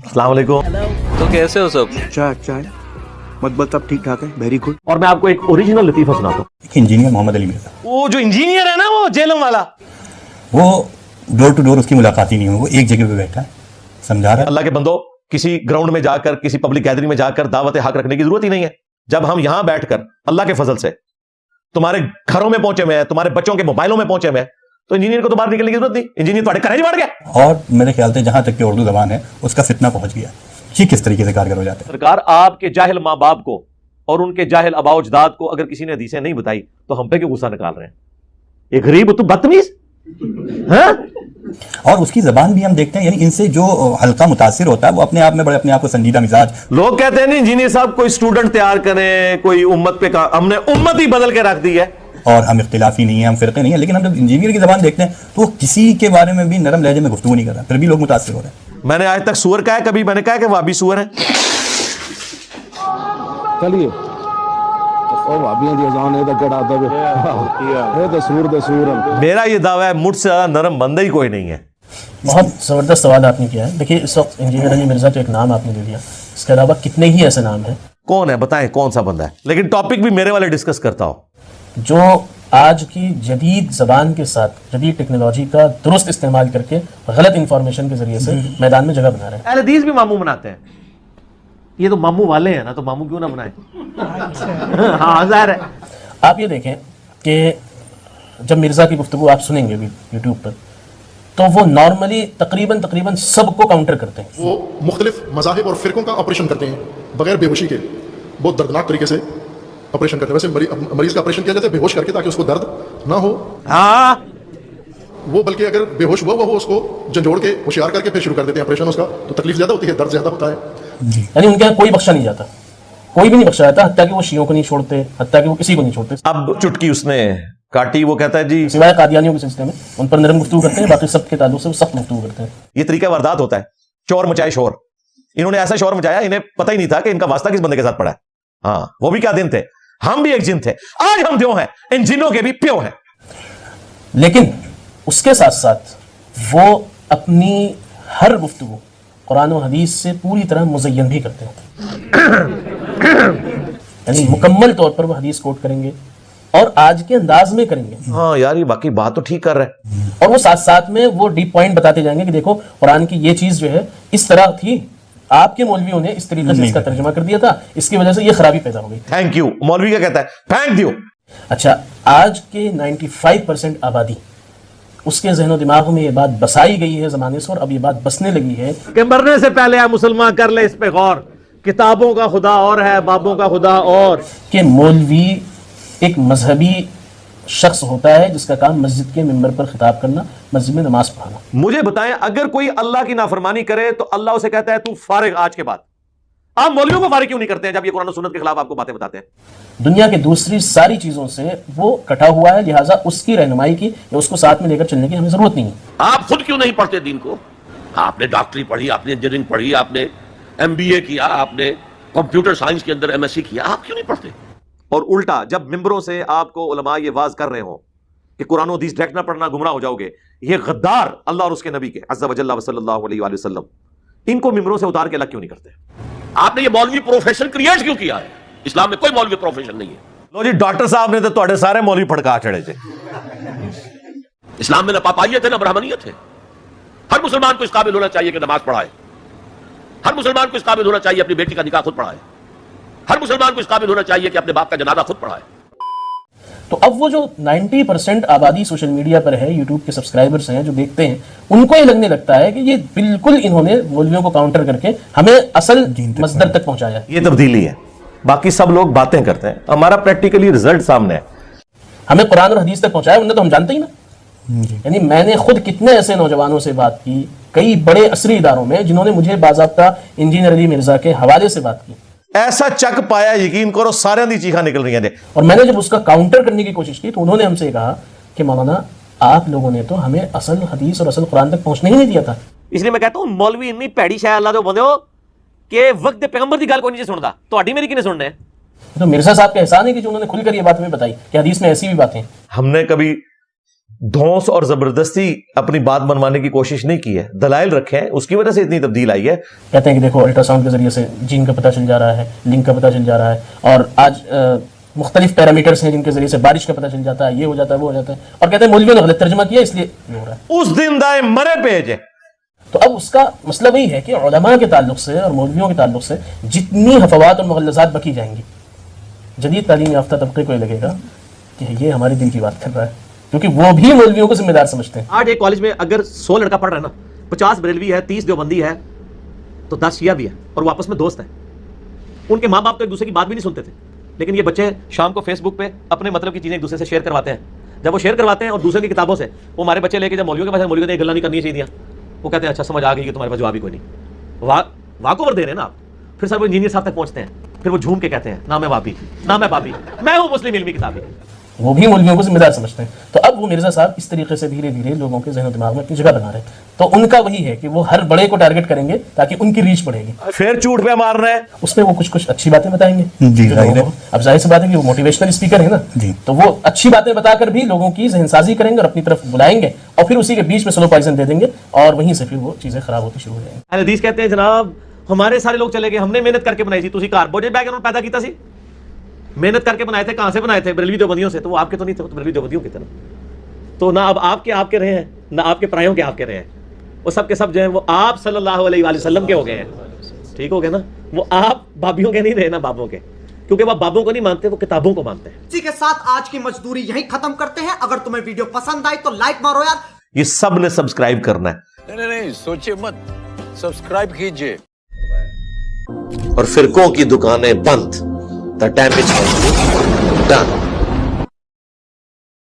अस्सलाम वालेकुम। तो कैसे हो सब? चाय मतलब सब ठीक ठाक है, वेरी गुड। और मैं आपको एक ओरिजिनल लतीफा सुनाता हूँ। इंजीनियर मोहम्मद अली मिर्जा, वो जो इंजीनियर है ना, वो जेलम वाला, वो डोर टू डोर उसकी मुलाकात ही नहीं हुई, वो एक जगह पे बैठा है समझा रहा है। अल्लाह के बंदो, किसी ग्राउंड में जाकर, किसी पब्लिक गैदरिंग में जाकर दावत हक रखने की जरूरत ही नहीं है। जब हम यहां बैठकर अल्लाह के फजल से तुम्हारे घरों में पहुंचे हुए हैं, तुम्हारे बच्चों के मोबाइलों में पहुंचे हुए हैं, तो इंजीनियर को तो बाहर निकलने की जरूरत नहीं। इंजीनियर तुम्हारे करेज बढ़ गया। और मेरे ख्याल से जहां तक कि उर्दू जबान है उसका फितना पहुंच गया, ये किस तरीके से कारगर हो जाता है। सरकार, आपके जाहिल माँ बाप को और उनके जाहिल अबाओ अजदाद को अगर किसी ने हदीसें नहीं बताई तो हम पे क्यों गुस्सा निकाल रहे हैं? ये गरीब तो बदतमीज है। और उसकी जबान भी हम देखते हैं, यानी इनसे जो हल्का मुतासिर होता है वो अपने आप में बड़े अपने आप को संजीदा मिजाज। लोग कहते हैं नहीं इंजीनियर साहब कोई स्टूडेंट तैयार करें, कोई उम्मत पे का, हमने उम्मत ही बदल के रख दी है। और हम इख्तिलाफी नहीं है, हम फिरके नहीं है, लेकिन हम जब इंजीनियर की जबान देखते हैं तो वो किसी के बारे में भी नरम लहजे में गुफ्तगू नहीं कर रहा, फिर भी लोग मुतासिर हो रहे हैं। मैंने आज तक सुअर कहा है? कभी मैंने कहा कि वाबी सुअर है? चलिए भाभी दी अजान है तो केड़ा दबे ये तो सूर मेरा ये दावा है मुझसे ज्यादा नरम बंदा ही कोई नहीं है। बहुत ज़बरदस्त सवाल आपने किया है। देखिए, इस वक्त इंजीनियर अली मिर्ज़ा तो एक नाम आपने ले लिया, इसके अलावा कितने ही ऐसे नाम हैं। कौन है बताएं, कौन सा बंदा है? लेकिन टॉपिक भी मेरे वाले डिस्कस करता हो, जो आज की जदीद ज़बान के साथ जदीद टेक्नोलॉजी का दुरुस्त इस्तेमाल करके गलत इंफॉर्मेशन के जरिए से मैदान में जगह बना रहे हैं। अहले हदीस भी मामू बनाते हैं। ये तो मामू वाले हैं ना, तो मामू क्यों ना बनाए? हाँ, ज़ाहिर है। आप ये देखें कि जब मिर्ज़ा की गुफ्तगू आप सुनेंगे भी यूट्यूब पर, तो वो नॉर्मली तकरीबन सबको काउंटर करते हैं। वो मुख्तलिफ मज़ाहिब और फ़िरकों का ऑपरेशन करते हैं बगैर बेहोशी के, बहुत दर्दनाक तरीके से ऑपरेशन करते हैं। वैसे मरीज़ का ऑपरेशन किया जाता है बेहोश करके, ताकि उसको दर्द ना हो। हाँ, वो बल्कि अगर बेहोश हुआ हो उसको झंझोड़ के होशियार करके फिर शुरू कर देते हैं ऑपरेशन उसका, तो तकलीफ ज़्यादा होती है, दर्द ज़्यादा होता है। यानी उनके यहाँ कोई बख्शा नहीं जाता, कोई भी नहीं बख्शा जाता, हत्ता कि वो शियों को नहीं छोड़ते, हत्ता कि वो किसी को नहीं छोड़ते। अब चुटकी उसने काटी, वो कहता है जी, सिवाय कादियानियों के सिलसिले में उन पर नरम गुफ्तगू करते हैं, बाकी सब के ताल्लुक से वो सख्त गुफ्तगू करते हैं। ये तरीका वारदात होता है, चोर मचाए शोर। इन्होंने ऐसा शोर मचाया, इन्हें पता ही नहीं था कि इनका वास्ता किस बंदे के साथ पड़ा है। हाँ, वो भी क्या दिन थे, हम भी एक जिन थे, आज हम द्यों हैं, इन जिनों के भी प्यों हैं। लेकिन उसके साथ साथ वो अपनी हर गुफ्तगू कुरान और हदीस से पूरी तरह मुज़य्यन भी करते हैं। यानी मुकम्मल तौर पर वो हदीस कोट करेंगे और आज के अंदाज में करेंगे। हाँ यार, ये बाकी बात तो ठीक कर रहा है। और वो साथ साथ में वो डीप पॉइंट बताते जाएंगे कि देखो कुरान की ये चीज जो है इस तरह थी, आपके मौलवियों ने इस तरीके से इसका तर्जुमा कर दिया था, इसकी वजह से ये खराबी पैदा हो गई। Thank you. मौलवी क्या कहता है? फेंक दियो। अच्छा, आज के 95% आबादी, उसके ज़हन दिमाग में ये बात बसाई गई है ज़माने से, और अब ये बात बसने लगी है कि मरने से पहले आप मुसलमान कर ले इस पे गौर, किताबों का खुदा और है, बाबों का खुदा और। कि मौलवी एक मजहबी शख्स होता है जिसका काम मस्जिद के मिंबर पर खिताब करना, मस्जिद में नमाज पढ़ाना। मुझे बताएं, अगर कोई अल्लाह की नाफरमानी करे तो अल्लाह उसे कहता है तू फारिग आज के बाद। आप मौलवियों को फारिग क्यों नहीं करते हैं जब ये कुरान और सुन्नत के खिलाफ आपको बातें बताते हैं? दुनिया के दूसरी सारी चीजों से वो कटा हुआ है, लिहाजा उसकी रहनुमाई की या उसको साथ में लेकर चलने की हमें जरूरत नहीं है। आप खुद क्यों नहीं पढ़ते दीन को? आपने डॉक्टरी पढ़ी, आपने इंजीनियरिंग पढ़ी, आपने MBA किया, आपने कंप्यूटर साइंस के अंदर MSc किया, आप क्यों नहीं पढ़ते? और उल्टा जब मिंबरों से आपको उलमा ये वाज कर रहे हो कि कुरान और हदीस डायरेक्ट ना पढ़ना, गुमराह हो जाओगे, ये गद्दार अल्लाह और उसके नबी के अज़्ज़ा वजल्ला व सल्लल्लाहु अलैहि वसल्लम, इनको मिंबरों से उतार के अलग क्यों नहीं करते? आपने ये मौलवी प्रोफेशन क्रिएट क्यों किया है? इस्लाम में कोई मौलवी प्रोफेशन नहीं है। लो जी, डॉक्टर साहब ने तो ਤੁਹਾਡੇ सारे मौलवी फड़का चढ़े थे। इस्लाम में ना पापाइयत है ना ब्राह्मणियत है। हर मुसलमान को इस काबिल होना चाहिए कि नमाज पढ़ाए, हर मुसलमान को इस काबिल होना चाहिए अपनी बेटी का निकाह खुद पढ़ाए, हर मुसलमान को इस काबिल होना चाहिए कि अपने बाप का जनाजा खुद पढ़ाए। तो अब वो जो 90% आबादी सोशल मीडिया पर है, यूट्यूब के सब्सक्राइबर्स हैं जो देखते हैं, उनको ये लगने लगता है कि ये बिल्कुल इन्होंने मौलवियों को काउंटर करके हमें असल मसदर तक पहुंचाया। ये तब्दीली है, बाकी सब लोग बातें करते हैं, हमारा प्रैक्टिकली रिजल्ट सामने है। हमें कुरान और हदीस तक पहुंचाया उन्हें तो हम जानते ही ना। यानी मैंने खुद कितने ऐसे नौजवानों से बात की कई बड़े असरी इदारों में जिन्होंने मुझे बाज़ाब्ता इंजीनियर अली मिर्जा के हवाले से बात की, ऐसा चक पाया, यकीन करो सारे दी चीखा निकल रही हैं। और मैंने जब उसका काउंटर करने की कोशिश की तो उन्होंने हमसे कहा कि मौलाना आप लोगों ने तो हमें असल हदीस और असल कुरान तक पहुंचने ही नहीं दिया था। इसलिए मैं कहता हूं मौलवी इन्नी पैड़ी शाह अल्लाह तो बंदे हो कि वक्त पैगंबर की गल कोई नहीं सुनता, तो मेरी किने सुनने? तो मिर्जा साहब का एहसान है कि जो उन्होंने खुलकर ये बात हमें बताई कि हदीस में ऐसी भी बातें। हमने कभी धौंस और जबरदस्ती अपनी बात मनवाने की कोशिश नहीं की है, दलाइल रखे हैं, उसकी वजह से इतनी तब्दील आई है। कहते हैं कि देखो अल्ट्रासाउंड के जरिए से जीन का पता चल जा रहा है, लिंक का पता चल जा रहा है, और आज मुख्तलिफ पैरामीटर्स हैं जिनके जरिए से बारिश का पता चल जाता है, ये हो जाता है, वो हो जाता है, और कहते हैं मौलवियों ने गलत तर्जुमा किया इसलिए ये हो रहा है। उस दिन दाए मरे पेज है। तो अब उसका मसला वही है कि उलमा के ताल्लुक से और मौलवियों के ताल्लुक से जितनी हफवात और मुगल्लज़ात बकी जाएंगी, जदीद तालीम याफ्ता तबके को ये लगेगा कि ये हमारे दिल की बात कर रहा है, क्योंकि वो भी मौलवियों को जिम्मेदार समझते हैं। आज एक कॉलेज में अगर 100 लड़का पढ़ रहा है ना, 50 बरेलवी है, 30 देवबंदी है, तो 10 शिया भी है, और वो आपस में दोस्त हैं। उनके माँ बाप तो एक दूसरे की बात भी नहीं सुनते थे, लेकिन ये बच्चे शाम को फेसबुक पे अपने मतलब की चीज़ें एक दूसरे से शेयर करवाते हैं। जब वो शेयर करवाते हैं और दूसरे की किताबों से, वो हमारे बच्चे लेके जब मौलवियों के पास, मौलवी कहते हैं गल्ला नहीं करनी चाहिए, वो कहते हैं अच्छा समझ आ गई कि तुम्हारे पास जवाब ही कोई नहीं, वाक ओवर दे रहे हैं ना आप। फिर सर वो इंजीनियर साहब तक पहुंचते हैं, फिर वो झूम के कहते हैं ना मैं वापी, ना मैं पापी, मैं हूँ मुस्लिम इल्मी किताबी। वो भी मौलवियों को जिम्मेदार समझते हैं। तो अब वो मिर्जा साहब इस तरीके से धीरे धीरे लोगों के ज़हन दिमाग में अपनी जगह बना रहे हैं। तो उनका वही है कि वो हर बड़े को टारगेट करेंगे ताकि उनकी रीच बढ़ेगी। फिर चूट पे मार रहे हैं, उसमें वो कुछ अच्छी बातें बताएंगे जी, जो जाहिर है। लोगों को- अब जाहिर सी बात है कि वो मोटिवेशनल स्पीकर है ना जी। तो वो अच्छी बातें बताकर भी लोगों की ज़हनसाजी करेंगे और अपनी तरफ बुलाएंगे, और फिर उसी के बीच में स्लो पॉइजन दे देंगे, और वहीं से फिर वो चीज़ें खराब होती शुरू हो जाएंगी। अहले हदीस कहते हैं जनाब हमारे सारे लोग चले गए, हमने मेहनत करके बनाई थी, तुसी घर बोझे बैग उन्होंने पैदा किया सी, मेहनत करके बनाए थे, कहां से बनाए थे? बरेलवी देवबंदियों से। तो वो आपके तो नहीं थे, वो तो बरेलवी देवबंदियों के थे ना। तो ना अब आपके रहे हैं, ना आपके परायों के आपके रहे हैं, वो सब के सब जो है वो आप सल्लल्लाहु अलैहि वसल्लम के हो गए हैं। ठीक हो गए ना? वो आप बाबियों के नहीं रहे ना, बाबों के, क्योंकि वो बाबों को नहीं मानते, वो किताबों को मानते हैं। इसी के साथ आज की मजदूरी यहीं खत्म करते हैं। अगर तुम्हें वीडियो पसंद आई तो लाइक मारो यार। ये सब ने सब्सक्राइब करना है। नहीं सोचिए मत, सब्सक्राइब कीजिए। और फिरकों की दुकानें बंद। The damage done.